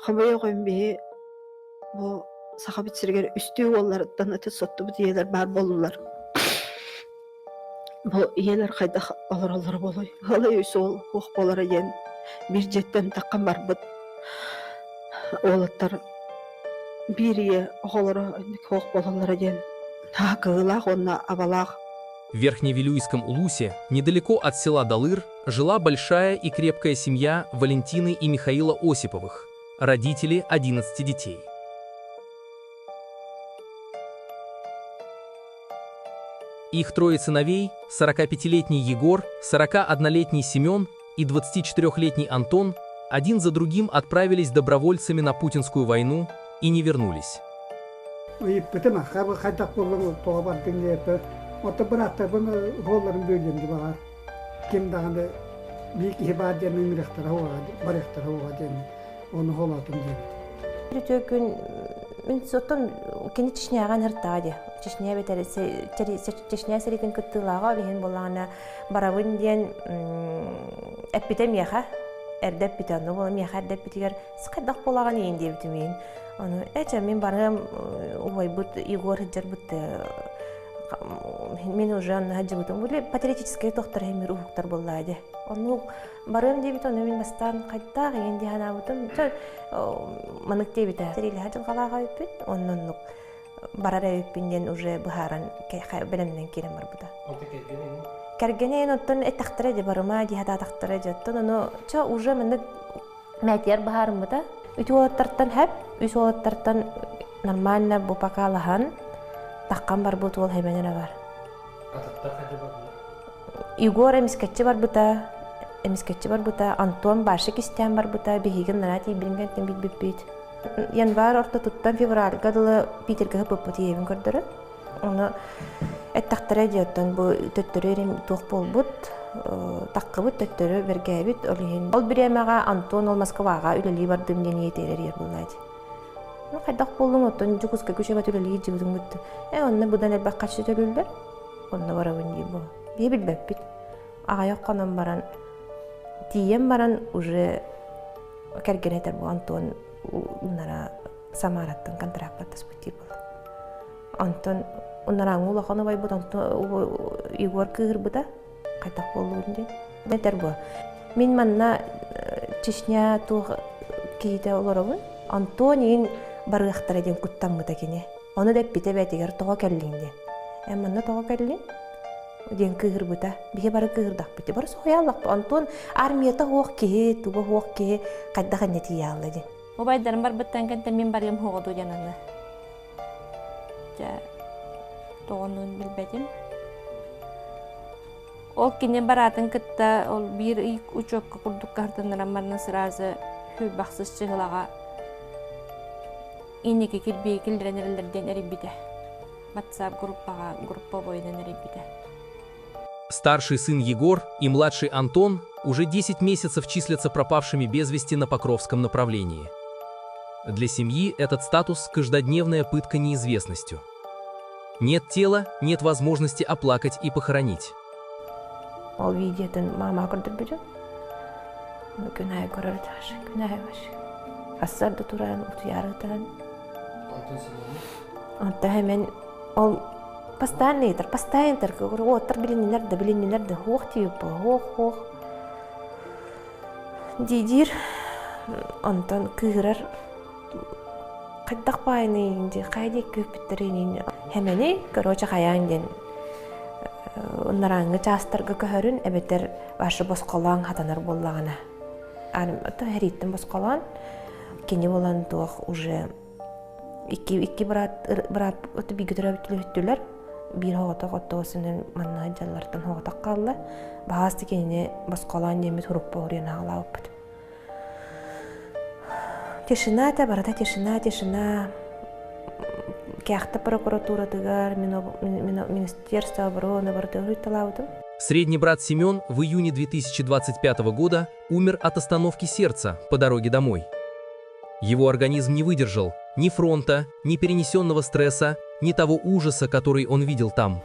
Хабая гомби бу сахабит сиргер үстүү оллардан өтө сотту диелер бар болулар. Бу иелер кайда олор болой. Халай үсөл хох болар ен. Бир жеттен таккан барбыт. Олаттар бирие оголора хох болалар ен. Хакылах онна абалах. В Верхневилюйском Улусе, недалеко от села Далыр, жила большая и крепкая семья Валентины и Михаила Осиповых, родители 11 детей. Их трое сыновей, 45-летний Егор, 41-летний Семен и 24-летний Антон, один за другим отправились добровольцами на путинскую войну и не вернулись. Мен соттон кени Чечняга ныртади. Чечня бетер Чечня серитин кыттылага бehen болгана барабын ден эпидемияга эрдеп битаны бул мияга эрдеп битигер скайдак болаган энди битмен. Аны мен баргам убай бут Егор хыжар бут мен уже хыжар бутум буле патриотический доктор эмир уктар боллады. Аны барым дебит аны мен бастан кайдак энди ана бутум манык дебит. Сериле хыжар калага өппүн. Оннонлук барара өппүнден уже бухаран белемнен кирем бар буда. Кергенен оттон этактыра де барыма ди хада тактыра жаттон аны ча уже мен мәтер бахарым буда. Үтүлаттардан хәп, үтүлаттардан нормально бу пакалахан таккан бар бут ол хәмене бар. Егор эмискетче бар бута, Антон башык истән бар бута, бихиген нарати бингән бит. Январь орта туттан февраль гадылы Питерге хыпып тиевин көрдөрө. Аны эттактыра жаттан бу төттөрөрем тук болбут. Таккыбыт төттөрө бергәбит олыһын. Ол биремага Антон ол Москвага үлели бардым дене етерер ер буллайды. Ну кайдак болдум оттон жукуска көчөбө үлели жибудум бут. Онны будан элбак качты төлүлдөр. Онны барабын ди бу. Би билбеппит. Ага якканан баран тием баран уже кергенетер бу Антон унара Самараттан контракт подписать бол. Антон унара улаханы бай бут Антон Егор кыр бута. Кайтак болуунде. Бетер бу. Мен манна Чечня туг кейде олоробун. Антонин барыктар ден куттан мыта кене. Аны деп бите бетигер тога келлинде. Манна тога келлин. Ден кыр бута. Бие бары кырдак бите. Бар соялак Антон армията хок ке, туга хок ке кайда нети ялды. Обайдарым бар быттан кенте мен барым хогоду жананы. Ja тоонун билбедим. Ол кине баратын кытта ол бир учокка курдук картындан марна сразу хүбахсыз чыгылага инеке килбей килдеренерлерден эрибиде. WhatsApp группа бойынан эрибиде. Старший сын Егор и младший Антон уже 10 месяцев числятся пропавшими без вести на Покровском направлении. Для семьи этот статус – каждодневная пытка неизвестностью. Нет тела, нет возможности оплакать и похоронить. Ол видеотен мама көрдүр бирин. Күнай көрөр таш, күнай баш. Ассарды туран, утуярытан. Антон мен ол постоянно оттар билиннерде хох тип, хох. Дидир Антон кырар кайдак байны инде, кайдек көпүттерин. Хемени, короче, хаянден. Оннараңы частарга көһөрүн эбетер башы боскалаң хатанар боллагана. Ата хериттен боскалан кени болан туак уже iki брат өтү бигөтөрө бүтлөттүлөр. Бир хоготосунун манна жаллардан хоготак калды. Баасты кени боскалан неме туруп борен алып. Тишина та барата тишина. Кяхта прокуратура тыгар, Министерство обороны бартырыталаудым. Средний брат Семен в июне 2025 года умер от остановки сердца по дороге домой. Его организм не выдержал ни фронта, ни перенесенного стресса, ни того ужаса, который он видел там.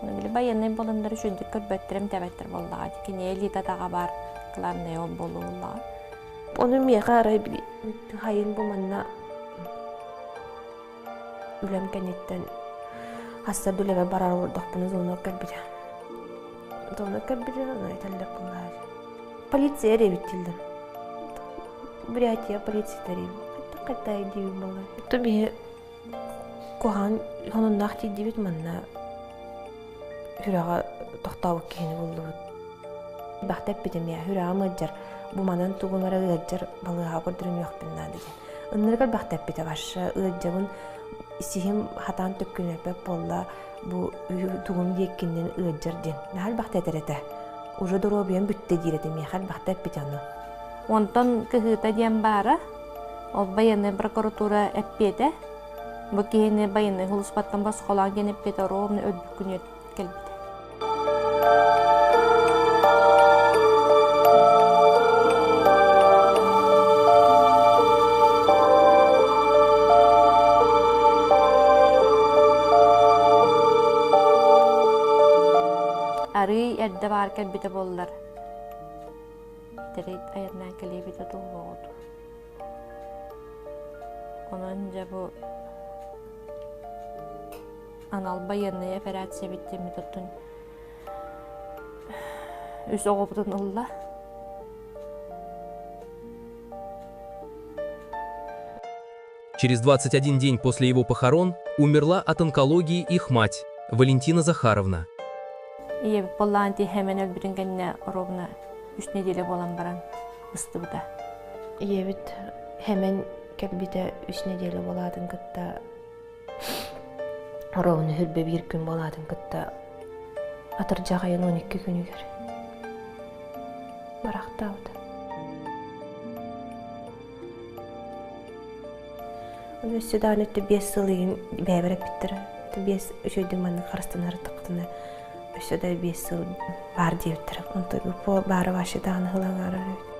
Били баянный болындар үшүндүк көрбөттөрүм тебеттер боллага. Кене элита тага бар главный ол болуула. Onu mega arayı bir hayın bu manna ülem kenitten hasta düleve barar olduk bunu zona kalbide. Zona kalbide ona itellik bunlar. Polisiye de bitildim. Büriyatiye polisiyeleri. Hatta edeyim bunlar. Tabii kohan onun nakti dibit manna hürağa tohtavuk kehini buldu. Baktep bitim ya hürağa mıccar. Bu manan tuğumara ıgıccar balığa kurdurun yok binden degen. Onları baktep bite başa ıgıccarın sihim hatan tökkünepep bolla bu tuğum diyekkinden ıgıccar den. Nahal baktep ete. Uca duru biyen bütte diredim ya hal baktep bite onu. Ondan kıhıta diyen bara, ol bayanı prokuratura eppede, bu kehini bayanı huluspattan bas kolan gen eppede roğumunu ödbük günü gelbide. Arı edde varken bite bollar. Direkt ayarından kaleyi bite doğuyordu. Onunca bu anal bayanı operasiya bittiğimi tutun. Üst oğubudun Allah. Через 21 день после его похорон умерла от онкологии их мать, Валентина Захаровна. İyi bollanti hemen öldürüngenne orobuna 3 nedele bolan baran ıstı bu da. Evet hemen kalbide 3 nedeli boladın kıtta. Rovunu hürbe bir gün boladın kıtta. Atırcağı ayın 12 günü gör. Barakta o da. Onu üstüden ötü 5 yılın beyberek bittir. 5 şöyle manı karıstanları tıktığını. Üstüde 5 yıl var diye bittir. Onu da bu bari başı dağını hılan arar.